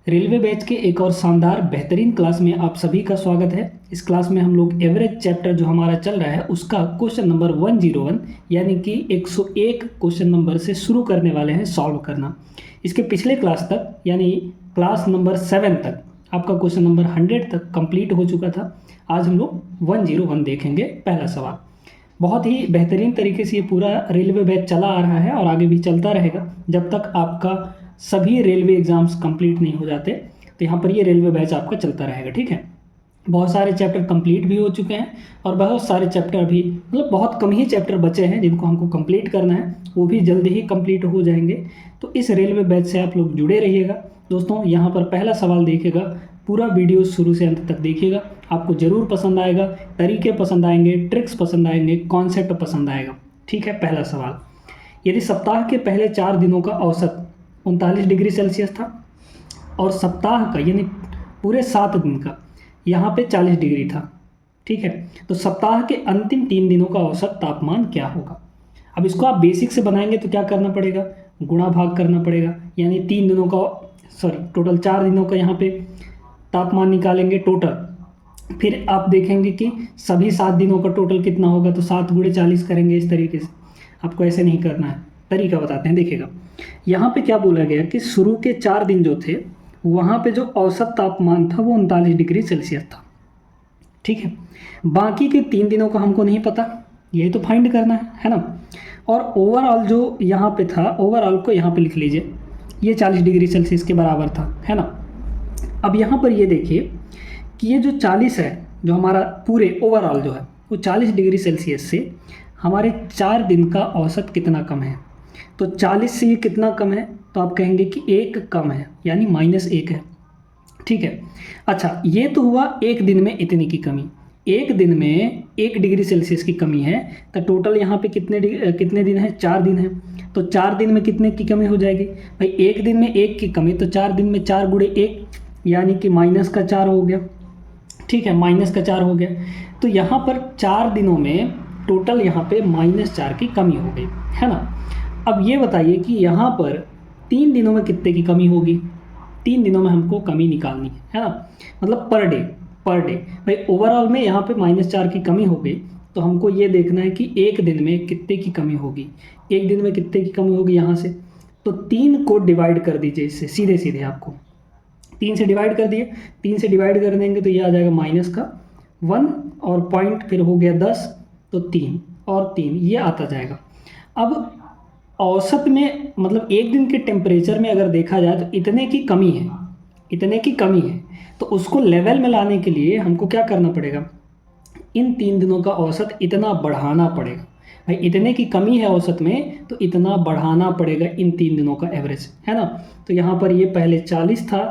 Railway batch के एक और शानदार बेहतरीन क्लास में आप सभी का स्वागत है। इस क्लास में हम लोग एवरेज चैप्टर जो हमारा चल रहा है उसका क्वेश्चन नंबर 101 यानी कि 101 क्वेश्चन नंबर से शुरू करने वाले हैं सॉल्व करना। इसके पिछले क्लास तक यानी क्लास नंबर 7 तक आपका क्वेश्चन नंबर 100 तक कंप्लीट हो चुका था। आज हम लोग 101 देखेंगे। पहला सवाल, बहुत ही बेहतरीन तरीके से ये पूरा रेलवे बैच चला आ रहा है और आगे भी चलता रहेगा जब तक आपका सभी रेलवे एग्ज़ाम्स कंप्लीट नहीं हो जाते। तो यहाँ पर ये रेलवे बैच आपका चलता रहेगा, ठीक है। बहुत सारे चैप्टर कंप्लीट भी हो चुके हैं और बहुत सारे चैप्टर भी मतलब बहुत कम ही चैप्टर बचे हैं जिनको हमको कंप्लीट करना है, वो भी जल्दी ही कंप्लीट हो जाएंगे। तो इस रेलवे बैच से आप लोग जुड़े रहिएगा दोस्तों। यहाँ पर पहला सवाल देखिएगा, पूरा वीडियो शुरू से अंत तक देखिएगा, आपको ज़रूर पसंद आएगा। तरीके पसंद आएंगे, ट्रिक्स पसंद आएंगे, कॉन्सेप्ट पसंद आएगा, ठीक है। पहला सवाल, यदि सप्ताह के पहले 4 दिनों का औसत 39 डिग्री सेल्सियस था और सप्ताह का यानी पूरे 7 दिन का यहाँ पे 40 डिग्री था, ठीक है, तो सप्ताह के अंतिम 3 दिनों का औसत तापमान क्या होगा। अब इसको आप बेसिक से बनाएंगे तो क्या करना पड़ेगा, गुणा भाग करना पड़ेगा। यानी 3 दिनों का टोटल 4 दिनों का यहाँ पे तापमान निकालेंगे टोटल। फिर आप देखेंगे कि सभी 7 दिनों का टोटल कितना होगा, तो 7 × 40 करेंगे। इस तरीके से आपको ऐसे नहीं करना है, तरीका बताते हैं। देखिएगा यहाँ पे क्या बोला गया कि शुरू के 4 दिन जो थे वहाँ पे जो औसत तापमान था वो 39 डिग्री सेल्सियस था, ठीक है। बाकी के 3 दिनों का हमको नहीं पता, यही तो फाइंड करना है ना। और ओवरऑल जो यहाँ पे था, ओवरऑल को यहाँ पे लिख लीजिए, ये 40 डिग्री सेल्सियस के बराबर था, है ना। अब यहाँ पर ये देखिए कि ये जो 40 है, जो हमारा पूरे ओवरऑल जो है वो 40 डिग्री सेल्सियस से हमारे 4 दिन का औसत कितना कम है। तो 40 से ये कितना कम है, तो आप कहेंगे कि 1 कम है, यानी -1 है, ठीक है। अच्छा, ये तो हुआ एक दिन में इतनी की कमी। एक दिन में 1 डिग्री सेल्सियस की कमी है, तो टोटल यहाँ पे कितने दिन है, 4 दिन है। तो 4 दिन में कितने की कमी हो जाएगी भाई, एक दिन में 1 की कमी, तो 4 दिन में 4 × 1 यानी कि -4 हो गया, ठीक है, -4 हो गया। तो यहाँ पर 4 दिनों में टोटल यहाँ पे -4 की कमी हो गई, है ना। अब ये बताइए कि यहाँ पर 3 दिनों में कितने की कमी होगी। 3 दिनों में हमको कमी निकालनी है ना, मतलब पर डे भाई। ओवरऑल में यहाँ पे -4 की कमी हो गई, तो हमको ये देखना है कि एक दिन में कितने की कमी होगी। एक दिन में कितने की कमी होगी यहाँ से, तो 3 को डिवाइड कर दीजिए इससे, सीधे सीधे आपको 3 से डिवाइड कर दिए। 3 से डिवाइड कर देंगे तो ये आ जाएगा -1 और पॉइंट फिर हो गया 10, तो 3 और 3 ये आता जाएगा। अब औसत में मतलब एक दिन के टेम्परेचर में अगर देखा जाए तो इतने की कमी है, तो उसको लेवल में लाने के लिए हमको क्या करना पड़ेगा, इन 3 दिनों का औसत इतना बढ़ाना पड़ेगा भाई। इतने की कमी है औसत में, तो इतना बढ़ाना पड़ेगा इन 3 दिनों का एवरेज, है ना। तो यहाँ पर ये पहले 40 था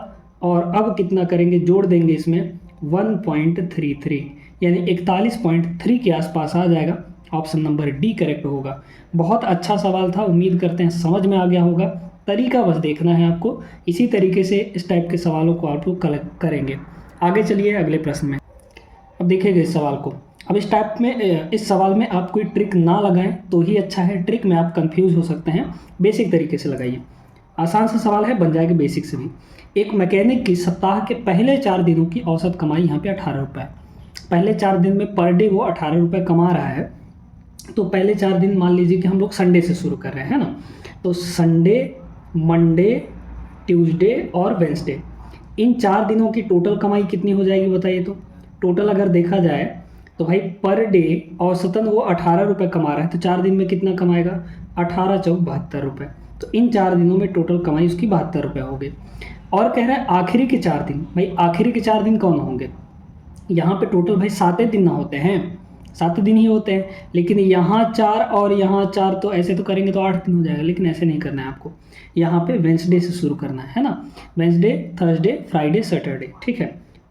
और अब कितना करेंगे, जोड़ देंगे इसमें 1.33 यानी 41.3 के आसपास आ जाएगा। ऑप्शन नंबर डी करेक्ट होगा। बहुत अच्छा सवाल था, उम्मीद करते हैं समझ में आ गया होगा। तरीका बस देखना है आपको, इसी तरीके से इस टाइप के सवालों को आप लोग कलेक्ट करेंगे। आगे चलिए अगले प्रश्न में। अब देखिएगा इस सवाल को। अब इस सवाल में आप कोई ट्रिक ना लगाएं तो ही अच्छा है, ट्रिक में आप कंफ्यूज हो सकते हैं। बेसिक तरीके से लगाइए, आसान सा सवाल है, बन जाएगा बेसिक से भी। एक मैकेनिक की सप्ताह के पहले 4 दिनों की औसत कमाई यहाँ पे 18 रुपये। पहले 4 दिन में पर डे वो 18 रुपये कमा रहा है। तो पहले 4 दिन मान लीजिए कि हम लोग संडे से शुरू कर रहे हैं ना, तो संडे, मंडे, ट्यूसडे और वेंसडे, इन 4 दिनों की टोटल कमाई कितनी हो जाएगी बताइए। तो टोटल अगर देखा जाए तो भाई पर डे औसतन वो 18 रुपये कमा रहा है, तो 4 दिन में कितना कमाएगा, 18 × 4 72 रुपये। तो इन 4 दिनों में टोटल कमाई उसकी 72 रुपये हो गई। और कह रहा है आखिरी के 4 दिन, भाई आखिरी के 4 दिन कौन होंगे, यहाँ पे टोटल भाई 7 दिन ना होते हैं, 7 दिन ही होते हैं, लेकिन यहाँ 4 और यहाँ 4, तो ऐसे तो करेंगे तो 8 दिन हो जाएगा, लेकिन ऐसे नहीं करना है आपको। यहाँ पे वेंसडे से शुरू करना है ना, वेंसडे, थर्सडे, फ्राइडे, सैटरडे, ठीक है।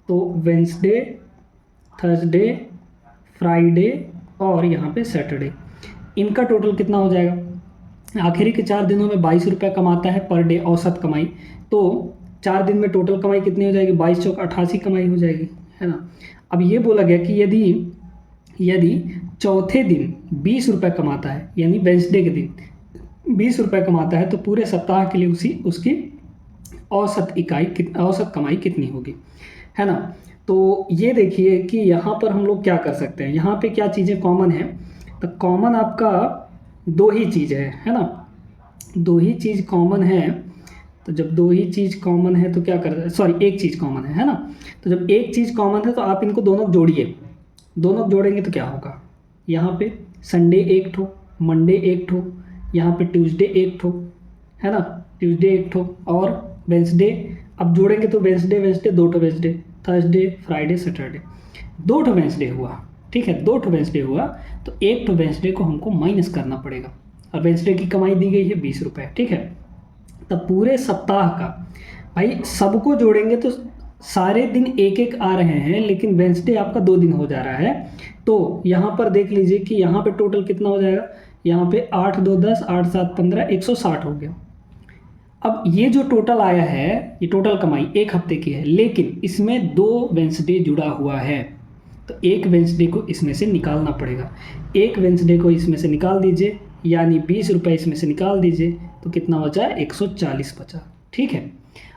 तो वेंसडे, थर्सडे, फ्राइडे और यहाँ पे सैटरडे, इनका टोटल कितना हो जाएगा। आखिरी के 4 दिनों में 22 रुपये कमाता है पर डे औसत कमाई, तो 4 दिन में टोटल कमाई कितनी हो जाएगी, 22 × 4 88 कमाई हो जाएगी, है ना। अब ये बोला गया कि यदि चौथे दिन 20 रुपये कमाता है, यानी वेंसडे के दिन 20 रुपये कमाता है, तो पूरे सप्ताह के लिए उसकी औसत औसत कमाई कितनी होगी, है ना। तो ये देखिए कि यहाँ पर हम लोग क्या कर सकते हैं, यहाँ पे क्या चीज़ें कॉमन है। तो कॉमन आपका दो ही चीज़ है ना, दो ही चीज़ कॉमन है। तो जब दो ही चीज़ कॉमन है तो क्या कर, सॉरी एक चीज़ कॉमन है ना। तो जब एक चीज़ कॉमन है तो आप इनको दोनों जोड़िए, दोनों जोड़ेंगे तो क्या होगा, यहाँ पे संडे एक ठो, मंडे एक ठो, यहाँ पे ट्यूसडे एक ठो, है ना, ट्यूसडे एक ठो और वेंसडे। अब जोड़ेंगे तो वेंसडे वेंसडे दो ठो वेंसडे, थर्सडे फ्राइडे सैटरडे, दो ठो वेंसडे हुआ, ठीक है, दो ठो वेंसडे हुआ। तो एक ठो वेंसडे को हमको माइनस करना पड़ेगा और वेंसडे की कमाई दी गई है 20 रुपये, ठीक है। तब पूरे सप्ताह का भाई सबको जोड़ेंगे तो सारे दिन एक एक आ रहे हैं, लेकिन वेंसडे आपका 2 दिन हो जा रहा है। तो यहाँ पर देख लीजिए कि यहाँ पे टोटल कितना हो जाएगा, यहाँ पे 8 2 10 8 7 15 160 हो गया। अब ये जो टोटल आया है, ये टोटल कमाई एक हफ्ते की है, लेकिन इसमें 2 वेंसडे जुड़ा हुआ है, तो एक वेंसडे को इसमें से निकालना पड़ेगा। एक वेंसडे को इसमें से निकाल दीजिए, यानी 20 रुपये इसमें से निकाल दीजिए, तो कितना बचा, 140 बचा, ठीक है।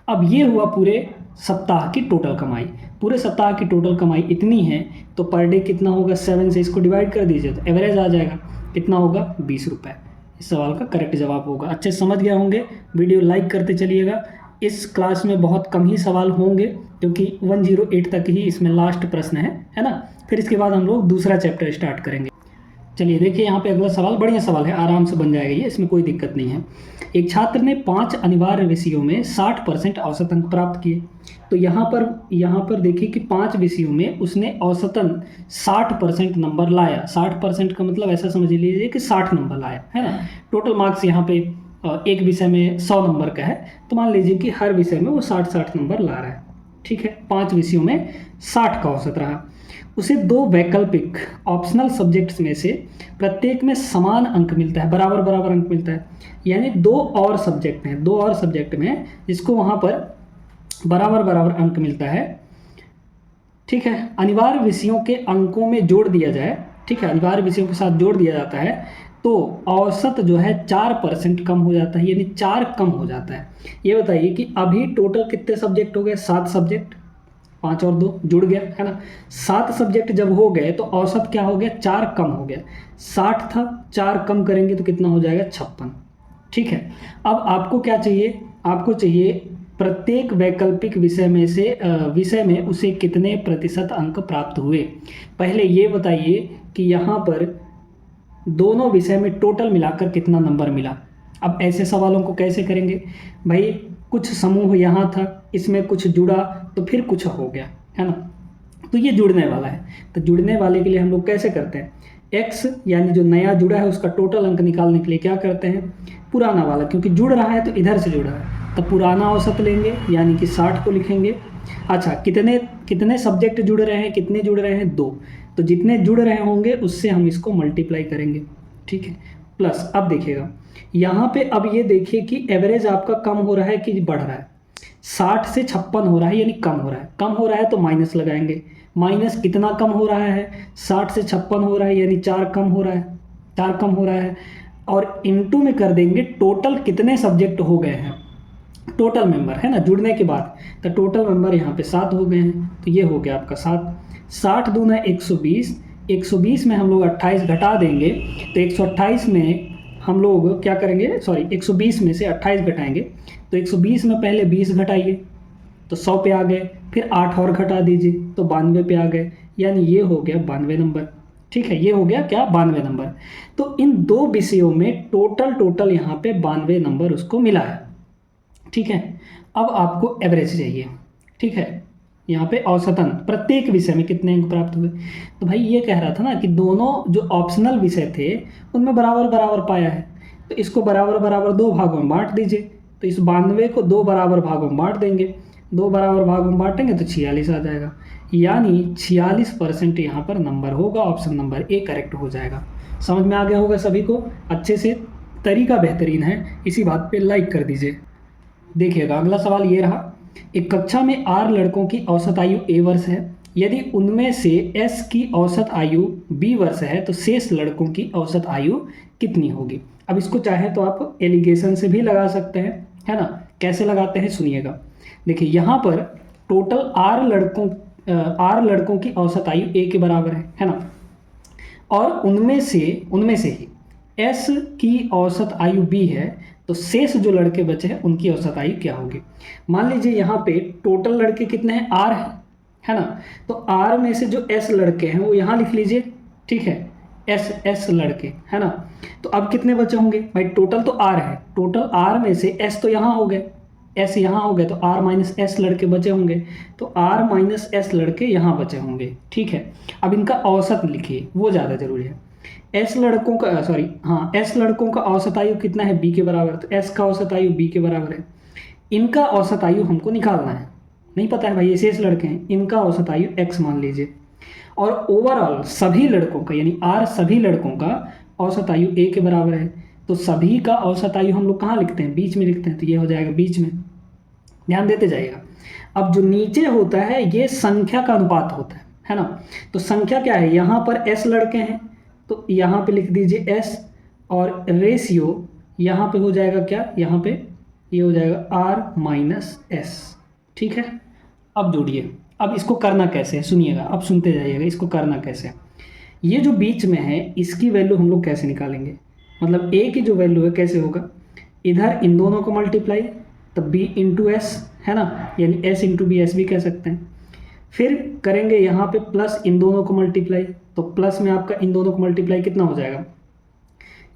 अब ये हुआ पूरे सप्ताह की टोटल कमाई। पूरे सप्ताह की टोटल कमाई इतनी है, तो पर डे कितना होगा, 7 से इसको डिवाइड कर दीजिए तो एवरेज आ जाएगा, कितना होगा, 20 रुपये। इस सवाल का करेक्ट जवाब होगा। अच्छे समझ गए होंगे, वीडियो लाइक करते चलिएगा। इस क्लास में बहुत कम ही सवाल होंगे क्योंकि 108 तक ही इसमें लास्ट प्रश्न है ना। फिर इसके बाद हम लोग दूसरा चैप्टर स्टार्ट करेंगे। चलिए देखिए यहाँ पे अगला सवाल, बढ़िया सवाल है, आराम से बन जाएगा ये, इसमें कोई दिक्कत नहीं है। एक छात्र ने 5 अनिवार्य विषयों में 60% औसत अंक प्राप्त किए। तो यहाँ पर देखिए कि 5 विषयों में उसने औसतन 60% नंबर लाया। 60% का मतलब ऐसा समझ लीजिए कि 60 नंबर लाया, है ना। टोटल मार्क्स यहाँ पे एक विषय में 100 नंबर का है, तो मान लीजिए कि हर विषय में वो 60 नंबर ला रहा है, ठीक है। 5 विषयों में 60 का औसत रहा। उसे 2 वैकल्पिक ऑप्शनल सब्जेक्ट्स में से प्रत्येक में समान अंक मिलता है, बराबर बराबर अंक मिलता है। यानी 2 और सब्जेक्ट हैं, 2 और सब्जेक्ट में जिसको वहाँ पर बराबर बराबर अंक मिलता है, ठीक है। अनिवार्य विषयों के अंकों में जोड़ दिया जाए, ठीक है, अनिवार्य विषयों के साथ जोड़ दिया जाता है, तो औसत जो है 4% कम हो जाता है, यानी 4 कम हो जाता है। ये बताइए कि अभी टोटल कितने सब्जेक्ट हो गए, 7 सब्जेक्ट, 5 और 2 जुड़ गया, है ना। 7 सब्जेक्ट जब हो गए तो औसत क्या हो गया, 4 कम हो गया। 60 था, 4 कम करेंगे तो कितना हो जाएगा, 56, ठीक है। अब आपको क्या चाहिए, आपको चाहिए प्रत्येक वैकल्पिक विषय में उसे कितने प्रतिशत अंक प्राप्त हुए। पहले ये बताइए कि यहाँ पर दोनों विषय में टोटल मिलाकर कितना नंबर मिला। अब ऐसे सवालों को कैसे करेंगे भाई, कुछ समूह यहाँ था, इसमें कुछ जुड़ा तो फिर कुछ हो गया, है ना। तो ये जुड़ने वाला है, तो जुड़ने वाले के लिए हम लोग कैसे करते हैं, x यानी जो नया जुड़ा है उसका टोटल अंक निकालने के लिए क्या करते हैं, पुराना वाला, क्योंकि जुड़ रहा है तो इधर से जुड़ा है, तो पुराना औसत लेंगे, यानी कि 60 को लिखेंगे। अच्छा, कितने सब्जेक्ट जुड़ रहे हैं, कितने जुड़ रहे हैं, 2, तो जितने जुड़ रहे होंगे उससे हम इसको मल्टीप्लाई करेंगे, ठीक है, प्लस। अब देखिएगा यहाँ पे, अब ये देखिए कि एवरेज आपका कम हो रहा है कि बढ़ रहा है, 60 से 56 हो रहा है, यानी कम हो रहा है। कम हो रहा है तो माइनस लगाएंगे, माइनस कितना कम हो रहा है, 60 से 56 हो रहा है, यानी 4 कम हो रहा है, 4 कम हो रहा है। और इनटू में कर देंगे टोटल कितने सब्जेक्ट हो गए हैं, टोटल मेंबर, है ना, जुड़ने के बाद। तो टोटल मेंबर यहाँ पे 7 हो गए हैं, तो ये हो गया आपका 7। 60 दूना 120, 120 में हम लोग 28 घटा देंगे, तो 128 में हम लोग क्या करेंगे, सॉरी 120 में से 28 घटाएंगे, तो 120 में पहले 20 घटाइए तो 100 पे आ गए, फिर 8 और घटा दीजिए तो 92 पे आ गए, यानी ये हो गया 92 नंबर, ठीक है। ये हो गया क्या, 92 नंबर। तो इन 2 विषयों में टोटल यहाँ पे 92 नंबर उसको मिला है, ठीक है। अब आपको एवरेज चाहिए, ठीक है। यहाँ पे औसतन प्रत्येक विषय में कितने अंक प्राप्त हुए, तो भाई ये कह रहा था ना कि दोनों जो ऑप्शनल विषय थे उनमें बराबर बराबर पाया है, तो इसको बराबर बराबर 2 भागों में बांट दीजिए। तो इस 92 को 2 बराबर भागों में बांट देंगे, 2 बराबर भागों में बांटेंगे तो 46 आ जाएगा, यानी 46% यहाँ पर नंबर होगा, ऑप्शन नंबर ए करेक्ट हो जाएगा। समझ में आ गया होगा सभी को अच्छे से, तरीका बेहतरीन है, इसी बात पे लाइक कर दीजिए। देखिएगा अगला सवाल ये रहा, एक कक्षा में 8 लड़कों की औसत आयु a वर्ष है, यदि उनमें से s की औसत आयु b वर्ष है तो शेष लड़कों की औसत आयु कितनी होगी। अब इसको चाहे तो आप एलिगेशन से भी लगा सकते हैं, है ना, कैसे लगाते हैं सुनिएगा। देखिए यहाँ पर टोटल आर लड़कों की औसत आयु ए के बराबर है ना, और उनमें से ही एस की औसत आयु बी है, तो शेष जो लड़के बचे हैं उनकी औसत आयु क्या होगी। मान लीजिए यहाँ पे टोटल लड़के कितने हैं, आर है ना, तो आर में से जो एस लड़के हैं वो यहाँ लिख लीजिए, ठीक है, एस लड़के है ना। तो अब कितने बचे होंगे भाई, टोटल तो आर है, टोटल आर में से एस तो यहाँ हो गए, एस यहाँ हो गए, तो आर माइनस एस लड़के बचे होंगे, तो आर माइनस एस लड़के यहाँ बचे होंगे, ठीक है। अब इनका औसत लिखिए, वो ज़्यादा जरूरी है। एस लड़कों का औसत आयु कितना है, बी के बराबर, तो एस का औसत आयु बी के बराबर है। इनका औसत आयु हमको निकालना है, नहीं पता है भाई, ये शेष लड़के हैं, इनका औसत आयु एक्स मान लीजिए, और ओवरऑल सभी लड़कों का यानी आर सभी लड़कों का औसत आयु ए के बराबर है, तो सभी का औसत आयु हम लोग कहाँ लिखते हैं, बीच में लिखते हैं, तो ये हो जाएगा बीच में, ध्यान देते जाइएगा। अब जो नीचे होता है ये संख्या का अनुपात होता है ना, तो संख्या क्या है, यहाँ पर एस लड़के हैं तो यहाँ पे लिख दीजिए एस, और रेशियो यहाँ पे हो जाएगा क्या, यहाँ पे ये हो जाएगा आर माइनस एस, ठीक है। अब जोड़िए, अब इसको करना कैसे है सुनिएगा, अब सुनते जाइएगा, इसको करना कैसे है। ये जो बीच में है इसकी वैल्यू हम लोग कैसे निकालेंगे, मतलब ए की जो वैल्यू है कैसे होगा, इधर इन दोनों को मल्टीप्लाई, तब बी इंटू एस है ना, यानी एस इंटू बी, एस भी कह सकते हैं। फिर करेंगे यहाँ पे प्लस इन दोनों को मल्टीप्लाई, तो प्लस में आपका इन दोनों को मल्टीप्लाई कितना हो जाएगा,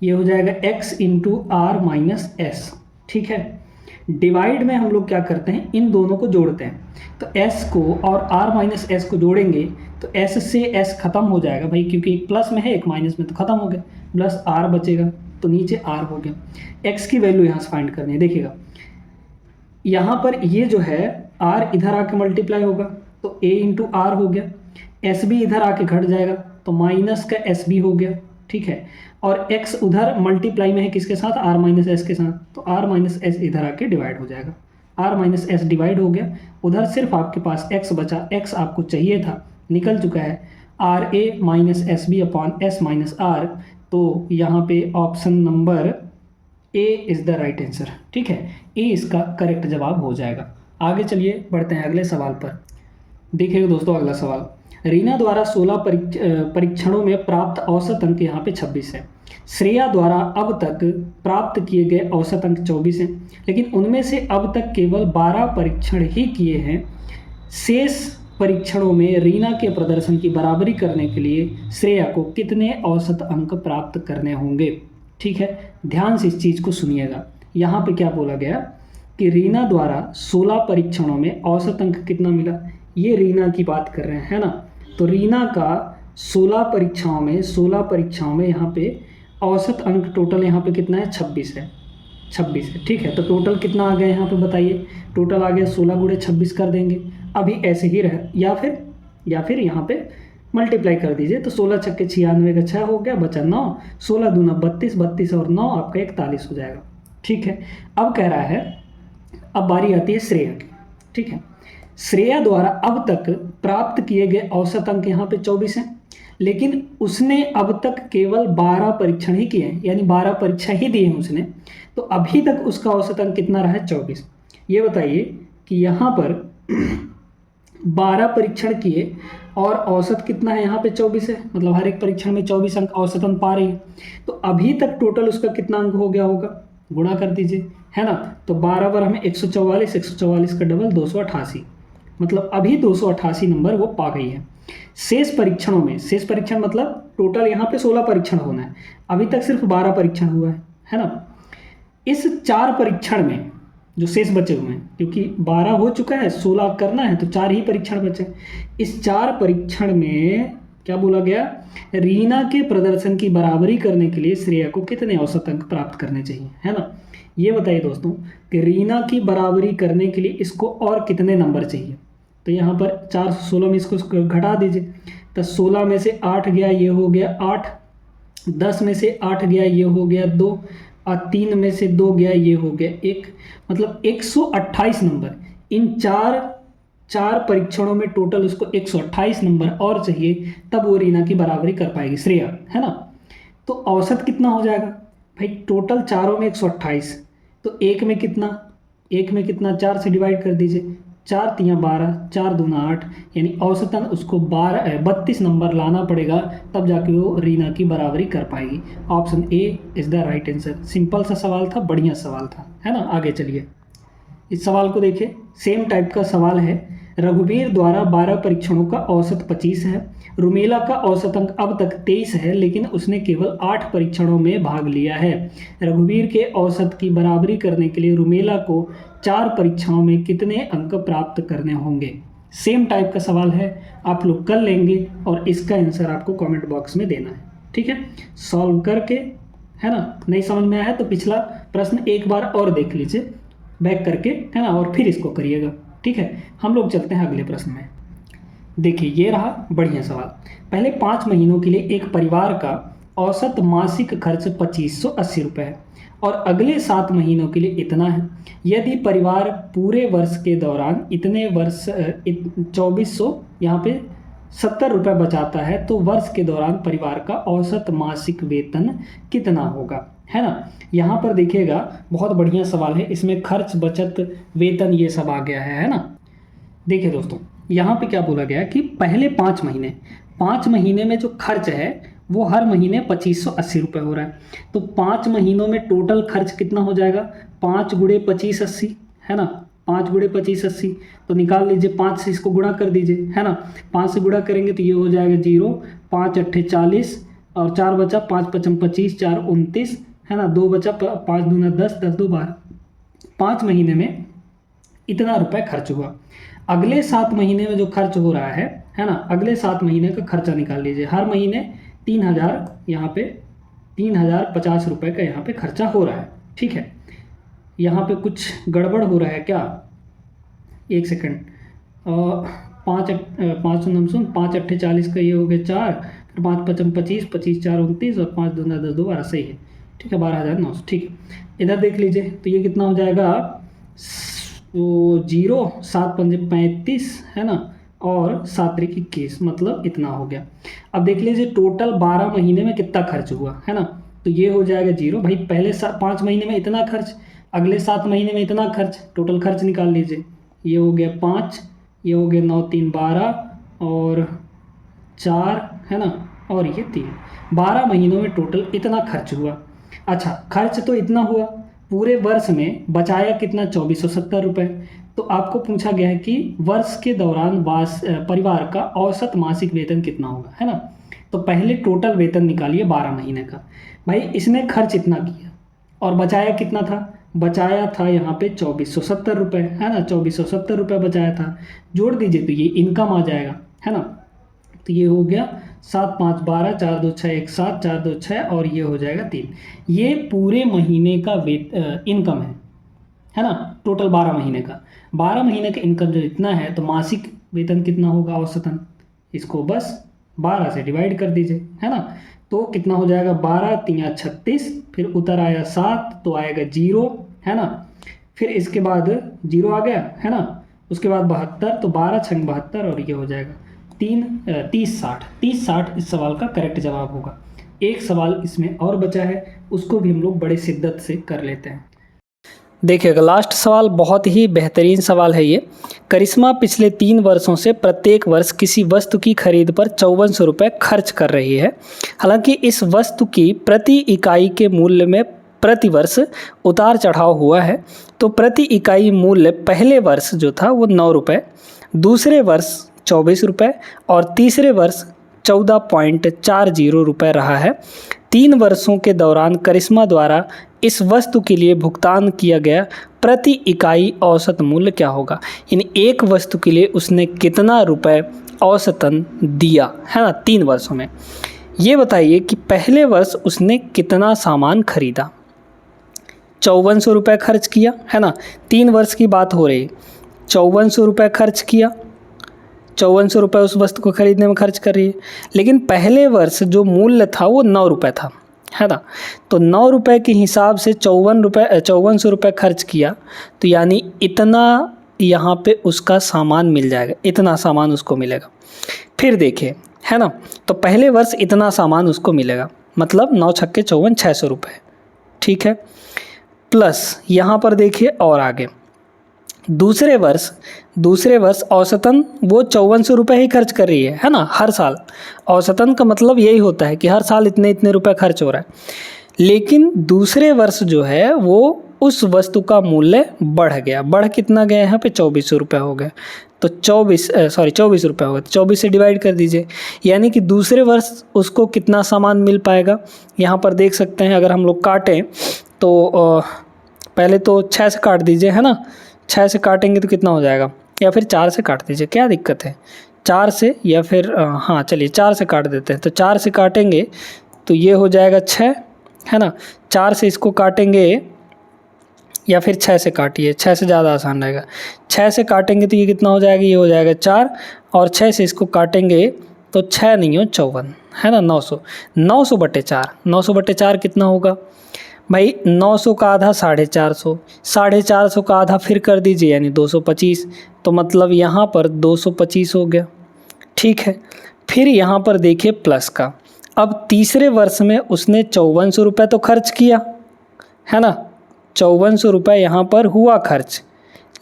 ये हो जाएगा X into R minus S, ठीक है। डिवाइड में हम लोग क्या करते हैं, इन दोनों को जोड़ते हैं, तो s को और r माइनस एस को जोड़ेंगे तो s से s खत्म हो जाएगा भाई, क्योंकि एक प्लस में है एक माइनस में, तो खत्म हो गया, प्लस r बचेगा, तो नीचे r हो गया। x की वैल्यू यहाँ से फाइंड करनी है, देखिएगा यहाँ पर ये जो है r इधर आके मल्टीप्लाई होगा तो a इंटू आर हो गया, s भी इधर आके घट जाएगा तो माइनस का s भी हो गया, ठीक है, और x उधर मल्टीप्लाई में है किसके साथ, r माइनस एस के साथ, तो r माइनस एस इधर आके डिवाइड हो जाएगा, r माइनस एस डिवाइड हो गया, उधर सिर्फ आपके पास x बचा, x आपको चाहिए था निकल चुका है, R A minus S B upon S minus R, तो यहाँ पे option number A is the right answer, ठीक है, ए इसका करेक्ट जवाब हो जाएगा। आगे चलिए बढ़ते हैं अगले सवाल पर। देखिएगा दोस्तों अगला सवाल, रीना द्वारा 16 परीक्षणों में प्राप्त औसत अंक यहाँ पे 26 है, श्रेया द्वारा अब तक प्राप्त किए गए औसत अंक 24 हैं, लेकिन उनमें से अब तक केवल 12 परीक्षण ही किए हैं। शेष परीक्षणों में रीना के प्रदर्शन की बराबरी करने के लिए श्रेया को कितने औसत अंक प्राप्त करने होंगे, ठीक है। ध्यान से इस चीज़ को सुनिएगा, यहाँ पे क्या बोला गया कि रीना द्वारा 16 परीक्षणों में औसत अंक कितना मिला, ये रीना की बात कर रहे हैं ना, तो रीना का 16 परीक्षाओं में यहाँ पे औसत अंक टोटल यहाँ पे कितना है, 26 है, ठीक है। तो टोटल कितना आ गया यहाँ पे बताइए, टोटल आ गया 16 गुणे 26 कर देंगे, अभी ऐसे ही रहे, या फिर यहाँ पे मल्टीप्लाई कर दीजिए, तो 16 छक्के 96 का 6 हो गया, बचा 9, 16 दूना 32, 32 और 9 आपका 41 हो जाएगा, ठीक है। अब कह रहा है, अब बारी आती है श्रेया की, ठीक है। श्रेया द्वारा अब तक प्राप्त किए गए औसत अंक यहाँ पे 24 हैं, लेकिन उसने अब तक केवल 12 परीक्षण ही किए हैं, यानी 12 परीक्षा ही दी है उसने, तो अभी तक उसका औसत अंक कितना रहा है, 24। ये बताइए कि यहाँ पर 12 परीक्षण किए और औसत कितना है, यहाँ पे 24 है, मतलब हर एक परीक्षण में 24 अंक औसत अंक पा रही है, तो अभी तक टोटल उसका कितना अंक हो गया होगा, गुणा कर दीजिए, है ना, तो 12 बार हमें 144, 144 का डबल 288, मतलब अभी 288 नंबर वो पा गई है। शेष परीक्षण मतलब टोटल यहाँ पे 16 परीक्षण होना है, अभी तक सिर्फ 12 परीक्षण हुआ है ना। इस 4 परीक्षण में जो शेष बचे हुए हैं, क्योंकि 12 हो चुका है, 16 करना है, तो 4 ही परीक्षण बचे। इस 4 परीक्षण में क्या बोला गया, रीना के प्रदर्शन की बराबरी करने के लिए श्रेया को कितने औसत अंक प्राप्त करने चाहिए, है ना। ये बताइए दोस्तों कि रीना की बराबरी करने के लिए इसको और कितने नंबर चाहिए, तो यहाँ पर 416 में इसको घटा दीजिए, तो 16 में से 8 गया, ये हो गया 8, 10 में से 8 गया, ये हो गया 2, और 3 में से 2 गया, ये हो गया 1, मतलब 128 नंबर। इन चार परीक्षणों में टोटल उसको 128 नंबर और चाहिए, तब वो रीना की बराबरी कर पाएगी श्रेया, है ना। तो औसत कितना हो जाएगा भाई, टोटल चारों में 128, तो एक में कितना 1 में कितना, 4 से डिवाइड कर दीजिए, 4 तियाँ 12, 4 दूना 8, यानी औसतन उसको 32 नंबर लाना पड़ेगा, तब जाके वो रीना की बराबरी कर पाएगी। Option A is the right answer. Simple सा सवाल था, बढ़िया सवाल था, है ना। आगे चलिए, इस सवाल को देखिए, सेम टाइप का सवाल है। रघुवीर द्वारा 12 परीक्षणों का औसत 25 है। रुमेला का औसत अंक अब तक 23 है, लेकिन उसने केवल 8 परीक्षणों में भाग लिया है। रघुवीर के औसत की बराबरी करने के लिए रुमेला को 4 परीक्षणों में कितने अंक प्राप्त करने होंगे। सेम टाइप का सवाल है, आप लोग कर लेंगे और इसका आंसर आपको कमेंट बॉक्स में देना है, ठीक है। सॉल्व करके, है ना, नहीं समझ में आया है तो पिछला प्रश्न एक बार और देख लीजिए बैक करके, है ना, और फिर इसको करिएगा, ठीक है। हम लोग चलते हैं अगले प्रश्न में। देखिए, ये रहा बढ़िया सवाल। पहले 5 महीनों के लिए एक परिवार का औसत मासिक खर्च 2580 रुपये है और अगले 7 महीनों के लिए इतना है। यदि परिवार पूरे वर्ष के दौरान इतने वर्ष 2400 यहाँ पे 70 रुपये बचाता है, तो वर्ष के दौरान परिवार का औसत मासिक वेतन कितना होगा, है ना। यहाँ पर देखिएगा, बहुत बढ़िया सवाल है, इसमें खर्च, बचत, वेतन ये सब आ गया है ना। देखिए दोस्तों, यहाँ पे क्या बोला गया कि पहले 5 महीने में जो खर्च है वो हर महीने 2580 रुपये हो रहा है। तो 5 महीनों में टोटल खर्च कितना हो जाएगा, 5 गुणे 2580, है ना, 5 गुणे 2580, तो निकाल लीजिए, 5 से इसको गुणा कर दीजिए, है ना। 5 से गुणा करेंगे तो ये हो जाएगा 0, 5 अट्ठे 40 और 4 बचा, 5 पचम 25, 4 29, है ना, 2 बचा, 5 दूना 10, 10 दो 12। 5 महीने में इतना रुपए खर्च हुआ। अगले 7 महीने में जो खर्च हो रहा है ना, अगले 7 महीने का खर्चा निकाल लीजिए। हर महीने 3000, यहाँ पे 3050 रुपये का यहाँ पे खर्चा हो रहा है, ठीक है। यहाँ पे कुछ गड़बड़ हो रहा है क्या, एक सेकंड, 5 अट्ठे 40 का ये हो गया 4, फिर 5 पचम 25, 25 4 29 और 5 दूना 10, 2 12, सही है, ठीक है, 12900, ठीक है। इधर देख लीजिए तो ये कितना हो जाएगा, वो 0, 7 पंजे 35, है ना, और 7 त्रिक 21, मतलब इतना हो गया। अब देख लीजिए टोटल 12 महीने में कितना खर्च हुआ, है ना, तो ये हो जाएगा 0। भाई पहले 5 महीने में इतना खर्च, अगले 7 महीने में इतना खर्च, टोटल खर्च निकाल लीजिए। ये हो गया 5, ये हो गया 9 3 12 और 4, है ना, और ये 3। 12 महीनों में टोटल इतना खर्च हुआ। अच्छा, खर्च तो इतना हुआ, पूरे वर्ष में बचाया कितना, 2470 रुपये। तो आपको पूछा गया है कि वर्ष के दौरान परिवार का औसत मासिक वेतन कितना होगा, है ना। तो पहले टोटल वेतन निकालिए 12 महीने का। भाई इसने खर्च इतना किया और बचाया कितना था, बचाया था यहाँ पे 2470 रुपये, है ना, 2470 रुपये बचाया था। जोड़ दीजिए तो ये इनकम आ जाएगा, है ना। तो ये हो गया 7 5 12, 4 2 6 1 7, 4 2 6 और ये हो जाएगा 3। ये पूरे महीने का इनकम है ना, टोटल 12 महीने का। 12 महीने का इनकम जो इतना है, तो मासिक वेतन कितना होगा औसतन, इसको बस 12 से डिवाइड कर दीजिए, है ना। तो कितना हो जाएगा, 12 3 36, फिर उतर आया 7, तो आएगा 0, है ना। फिर इसके बाद 0 आ गया, है ना, उसके बाद 72, तो 12 6 72 और ये हो जाएगा 30 60 इस सवाल का करेक्ट जवाब होगा। एक सवाल इसमें और बचा है, उसको भी हम लोग बड़े शिद्दत से कर लेते हैं। देखिएगा, लास्ट सवाल बहुत ही बेहतरीन सवाल है ये। करिश्मा पिछले 3 वर्षों से प्रत्येक वर्ष किसी वस्तु की खरीद पर 5400 रुपये खर्च कर रही है। हालांकि इस वस्तु की प्रति इकाई के मूल्य में प्रति वर्ष उतार चढ़ाव हुआ है, तो प्रति इकाई मूल्य पहले वर्ष जो था वो 9 रुपये, दूसरे वर्ष 24 रुपये और तीसरे वर्ष 14.40 रुपये रहा है। 3 वर्षों के दौरान करिश्मा द्वारा इस वस्तु के लिए भुगतान किया गया प्रति इकाई औसत मूल्य क्या होगा। यानी एक वस्तु के लिए उसने कितना रुपए औसतन दिया, है ना, 3 वर्षों में। ये बताइए कि पहले वर्ष उसने कितना सामान खरीदा, 5400 रुपये खर्च किया, है ना, 3 वर्ष की बात हो रही, 5400 रुपये खर्च किया, 5400 रुपये उस वस्तु को खरीदने में खर्च कर रही है। लेकिन पहले वर्ष जो मूल्य था वो 9 रुपये था, है ना। तो 9 रुपये के हिसाब से 5400 रुपये खर्च किया, तो यानी इतना यहाँ पे उसका सामान मिल जाएगा, इतना सामान उसको मिलेगा। फिर देखिए, है ना, तो पहले वर्ष इतना सामान उसको मिलेगा, मतलब 9 छक्के 54 600 रुपये, ठीक है। प्लस यहाँ पर देखिए और आगे दूसरे वर्ष औसतन वो 5400 रुपये ही खर्च कर रही है ना, हर साल। औसतन का मतलब यही होता है कि हर साल इतने इतने रुपए खर्च हो रहा है। लेकिन दूसरे वर्ष जो है वो उस वस्तु का मूल्य बढ़ गया। बढ़ कितना गया यहाँ पे? 2400 रुपये हो गए। तो 24 रुपये हो गए। 24 से डिवाइड कर दीजिए, यानी कि दूसरे वर्ष उसको कितना सामान मिल पाएगा। यहाँ पर देख सकते हैं, अगर हम लोग काटें तो पहले तो 6 से काट दीजिए, है ना। 6 से काटेंगे तो कितना हो जाएगा, या फिर 4 से काट दीजिए, क्या दिक्कत है। 4 से, या फिर हाँ चलिए 4 से काट देते हैं। तो 4 से काटेंगे तो ये हो जाएगा 6, है ना। 4 से इसको काटेंगे, या फिर 6 से काटिए, 6 से ज़्यादा आसान रहेगा। 6 से काटेंगे तो ये कितना हो जाएगा, ये हो जाएगा 4, और 6 से इसको काटेंगे तो 6 नहीं हो 54, है ना। 900, 900/4, 900/4 कितना होगा भाई? 900 का आधा 450, 450 का आधा फिर कर दीजिए, यानी 225। तो मतलब यहाँ पर 225 हो गया, ठीक है। फिर यहाँ पर देखिए प्लस का। अब तीसरे वर्ष में उसने 5400 रुपये तो खर्च किया, है ना। 5400 रुपये यहाँ पर हुआ खर्च,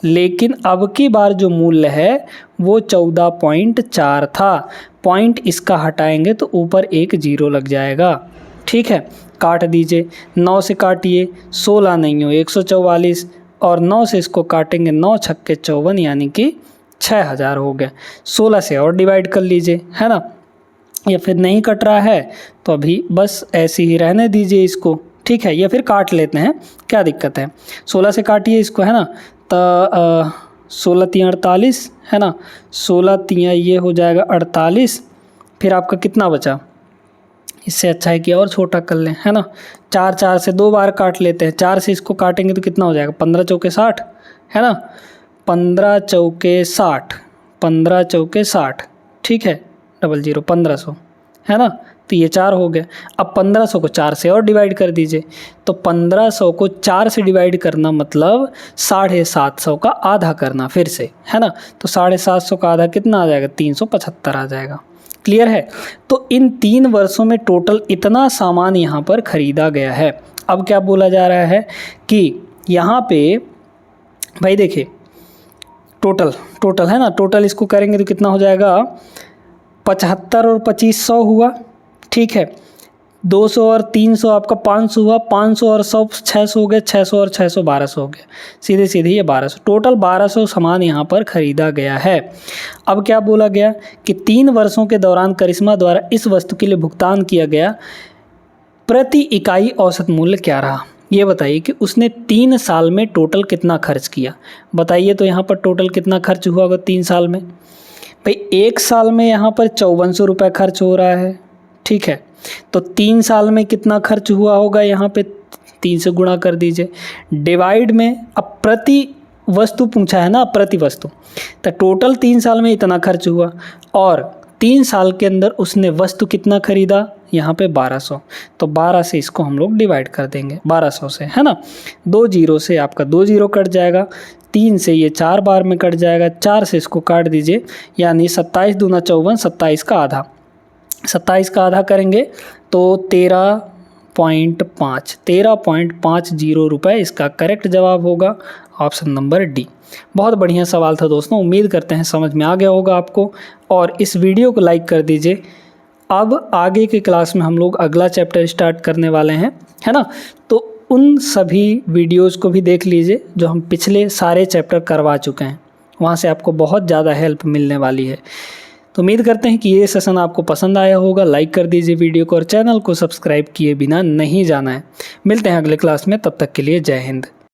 लेकिन अब की बार जो मूल्य है वो 14.4 था। पॉइंट इसका हटाएंगे तो ऊपर एक जीरो लग जाएगा, ठीक है। काट दीजिए, 9 से काटिए, 16 नहीं हो 144, और 9 से इसको काटेंगे, 9 छक्के 54, यानी कि 6000 हो गया। 16 से और डिवाइड कर लीजिए, है ना। या फिर नहीं कट रहा है तो अभी बस ऐसे ही रहने दीजिए इसको, ठीक है। या फिर काट लेते हैं, क्या दिक्कत है। 16 से काटिए इसको, है ना। तो 16 × 48, है ना। 16 × ये हो जाएगा 48। फिर आपका कितना बचा? इससे अच्छा है कि और छोटा कर लें, है ना। 4 से 2 बार काट लेते हैं। 4 से इसको काटेंगे तो कितना हो जाएगा? 15 चौके 60, है ना। 15 चौके 60, 15 चौके 60, ठीक है। 00 1500, है ना। तो ये 4 हो गया। अब 1500 को 4 से और डिवाइड कर दीजिए। तो 1500 को 4 से डिवाइड करना मतलब 750 का आधा करना फिर से, है ना। तो 750 का आधा कितना आ जाएगा? 375 आ जाएगा। क्लियर है। तो इन 3 वर्षों में टोटल इतना सामान यहाँ पर खरीदा गया है। अब क्या बोला जा रहा है कि यहाँ पे भाई देखिए टोटल है ना। टोटल इसको करेंगे तो कितना हो जाएगा? 75 और 2500 हुआ, ठीक है। 200 और 300 आपका 500 हुआ, 500 और 100 600 हो गया, 600 और 600 1200 हो गया। सीधे सीधे ये 1200, टोटल 1200 सामान यहाँ पर खरीदा गया है। अब क्या बोला गया कि 3 वर्षों के दौरान करिश्मा द्वारा इस वस्तु के लिए भुगतान किया गया प्रति इकाई औसत मूल्य क्या रहा। ये बताइए कि उसने 3 साल में टोटल कितना खर्च किया। बताइए तो यहाँ पर टोटल कितना खर्च हुआ होगा 3 साल में। भाई 1 साल में यहाँ पर 5400 रुपये खर्च हो रहा है, ठीक है। तो 3 साल में कितना खर्च हुआ होगा, यहाँ पे 3 से गुणा कर दीजिए, डिवाइड में। अब प्रति वस्तु पूछा है ना, प्रति वस्तु। तो टोटल 3 साल में इतना खर्च हुआ, और 3 साल के अंदर उसने वस्तु कितना खरीदा, यहाँ पे 1200। तो 12 से इसको हम लोग डिवाइड कर देंगे 1200 से, है ना। 2 जीरो से आपका 2 जीरो कट जाएगा, 3 से ये 4 बार में कट जाएगा, 4 से इसको काट दीजिए, यानी 27 दूना 54, 27 का आधा। 27 का आधा करेंगे तो 13.50 रुपये इसका करेक्ट जवाब होगा, ऑप्शन नंबर डी। बहुत बढ़िया सवाल था दोस्तों, उम्मीद करते हैं समझ में आ गया होगा आपको, और इस वीडियो को लाइक कर दीजिए। अब आगे की क्लास में हम लोग अगला चैप्टर स्टार्ट करने वाले हैं, है ना। तो उन सभी वीडियोज़ को भी देख लीजिए जो हम पिछले सारे चैप्टर करवा चुके हैं, वहाँ से आपको बहुत ज़्यादा हेल्प मिलने वाली है। तो उम्मीद करते हैं कि ये सेशन आपको पसंद आया होगा। लाइक कर दीजिए वीडियो को, और चैनल को सब्सक्राइब किए बिना नहीं जाना है। मिलते हैं अगले क्लास में, तब तक के लिए जय हिंद।